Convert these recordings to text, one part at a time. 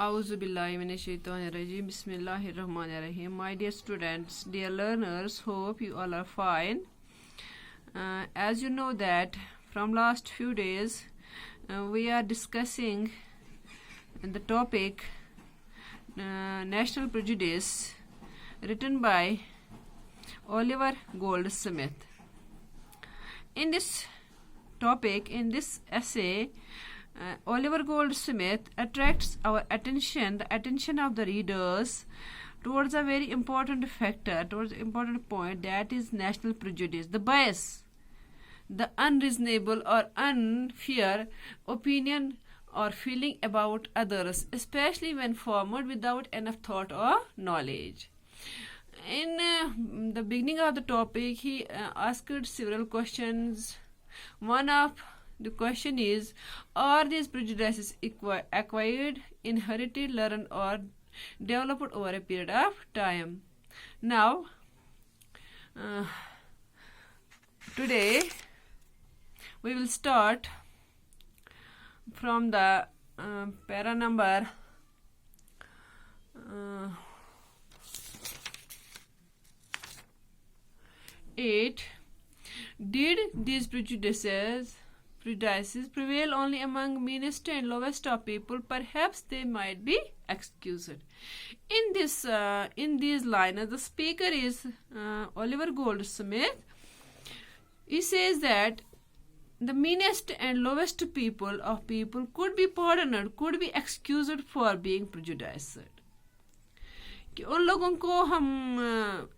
Auzu billahi minash shaitanir rajim. Bismillahir rahmanir rahim. My dear students, dear learners, hope you all are fine. As you know that from last few days we are discussing the topic National Prejudice, written by Oliver Goldsmith. In this topic, in this essay, Oliver Goldsmith attracts our attention, the attention of the readers, towards a very important factor, towards an important point, that is national prejudice, the bias, the unreasonable or unfair opinion or feeling about others, especially when formed without enough thought or knowledge. In the beginning of the topic, he asked several questions. One of the question is, are these prejudices acquired, inherited, learned, or developed over a period of time? Now, today we will start from the para number 8. Did these prejudices prevail only among meanest and lowest of people? Perhaps they might be excused. In these lines, the speaker is Oliver Goldsmith. He says that the meanest and lowest people could be pardoned, could be excused for being prejudiced. कि उन लोगों को हम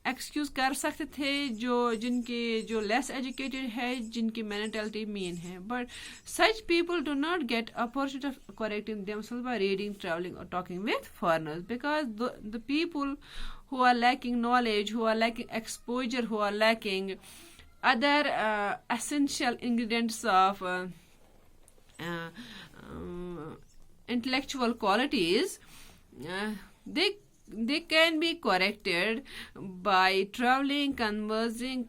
excuse कर सकते थे जो less educated है, जिनकी मेंटालिटी मीन है, but such people do not get opportunity of correcting themselves by reading, travelling और talking with foreigners, because the people who are lacking knowledge, who are lacking exposure, who are lacking other essential ingredients of intellectual qualities, they can be corrected by traveling, conversing,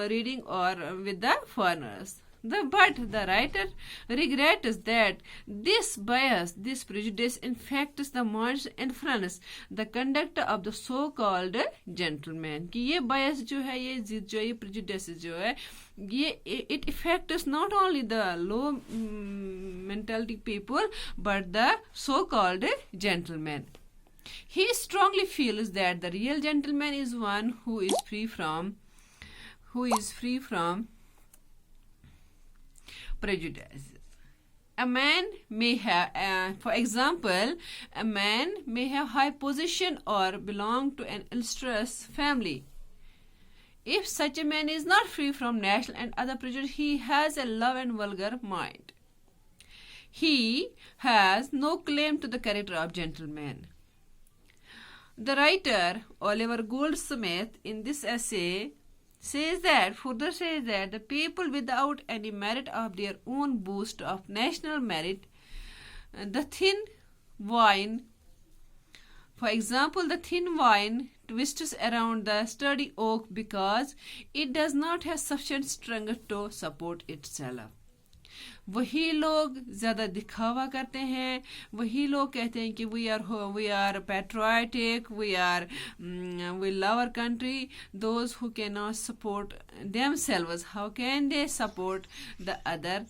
reading, or with the foreigners. But the writer regrets that this bias, this prejudice, infects the minds, influence the conduct of the so-called gentleman. कि ये bias जो है, ये prejudice जो है, ये it affects not only the low mentality people but the so-called gentleman. He strongly feels that the real gentleman is one who is free from prejudices. A man may have, for example, a man may have high position or belong to an illustrious family. If such a man is not free from national and other prejudice, he has a low and vulgar mind. He has no claim to the character of gentleman. The writer Oliver Goldsmith in this essay further says that the people without any merit of their own boast of national merit, the thin wine, for example, the thin wine twists around the sturdy oak because it does not have sufficient strength to support itself. वही लोग ज़्यादा दिखावा करते हैं, वही लोग कहते हैं कि we are patriotic, we love our country. Those who cannot support themselves, how can they support the other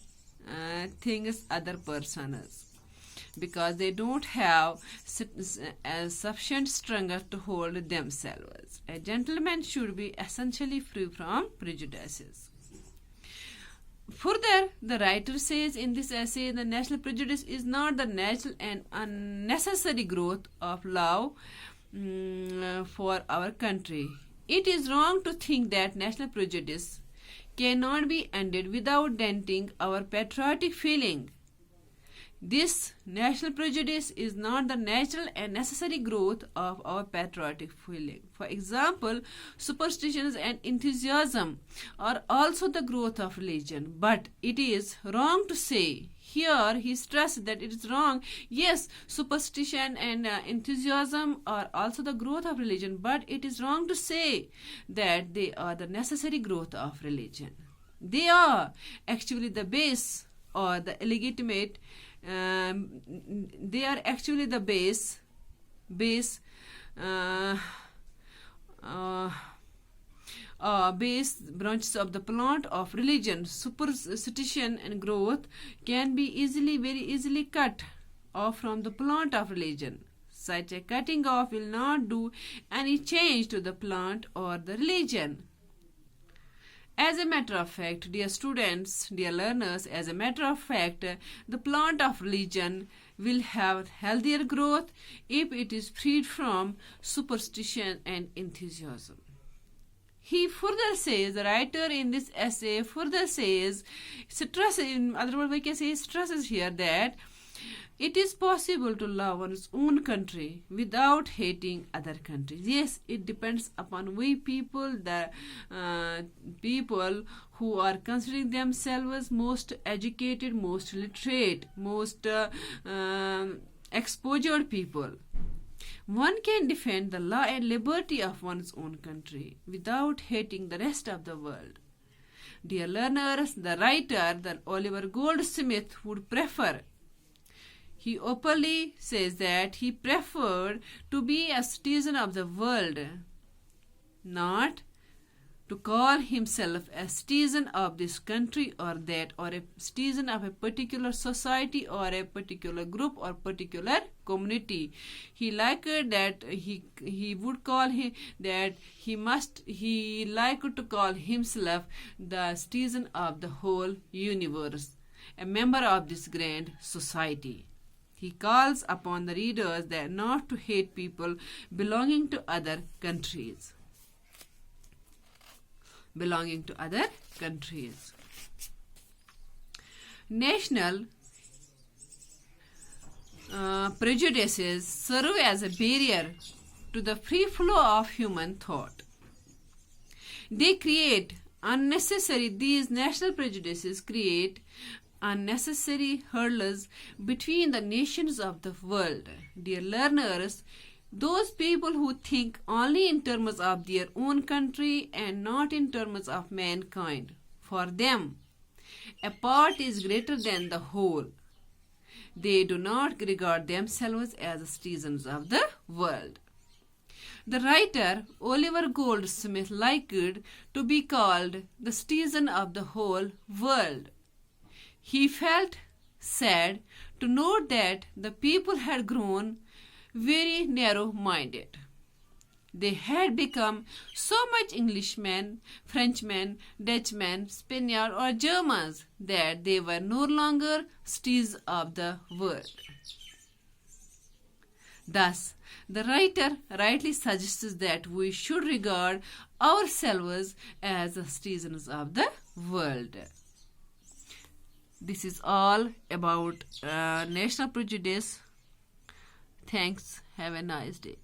things, other persons? Because they don't have sufficient strength to hold themselves. A gentleman should be essentially free from prejudices. Further, the writer says in this essay, the national prejudice is not the natural and unnecessary growth of love for our country. It is wrong to think that national prejudice cannot be ended without denting our patriotic feeling. This national prejudice is not the natural and necessary growth of our patriotic feeling. For example, superstitions and enthusiasm are also the growth of religion. But it is wrong to say, here he stresses that it is wrong. Yes, superstition and enthusiasm are also the growth of religion, but it is wrong to say that they are the necessary growth of religion. They are actually the base or the illegitimate, they are actually the base base branches of the plant of religion. Superstition and growth can be very easily cut off from the plant of religion. Such a cutting off will not do any change to the plant or the religion. As a matter of fact, dear students, dear learners, as a matter of fact, the plant of religion will have healthier growth if it is freed from superstition and enthusiasm. He further says, the writer in this essay further says, in other words, we can say stresses here that it is possible to love one's own country without hating other countries. Yes, it depends upon we people, the people who are considering themselves most educated, most literate, most exposed people. One can defend the law and liberty of one's own country without hating the rest of the world. Dear learners, the writer, the Oliver Goldsmith, would prefer, he openly says that he preferred to be a citizen of the world, not to call himself a citizen of this country or that, or a citizen of a particular society or a particular group or particular community. He liked that he would call him that he liked to call himself the citizen of the whole universe, a member of this grand society. He calls upon the readers that not to hate people belonging to other countries. National prejudices serve as a barrier to the free flow of human thought. These national prejudices create unnecessary hurdles between the nations of the world. Dear learners, those people who think only in terms of their own country and not in terms of mankind, for them, a part is greater than the whole. They do not regard themselves as citizens of the world. The writer Oliver Goldsmith liked to be called the citizen of the whole world. He felt sad to note that the people had grown very narrow-minded. They had become so much Englishmen, Frenchmen, Dutchmen, Spaniards, or Germans that they were no longer citizens of the world. Thus, the writer rightly suggests that we should regard ourselves as the citizens of the world. This is all about national prejudice. Thanks. Have a nice day.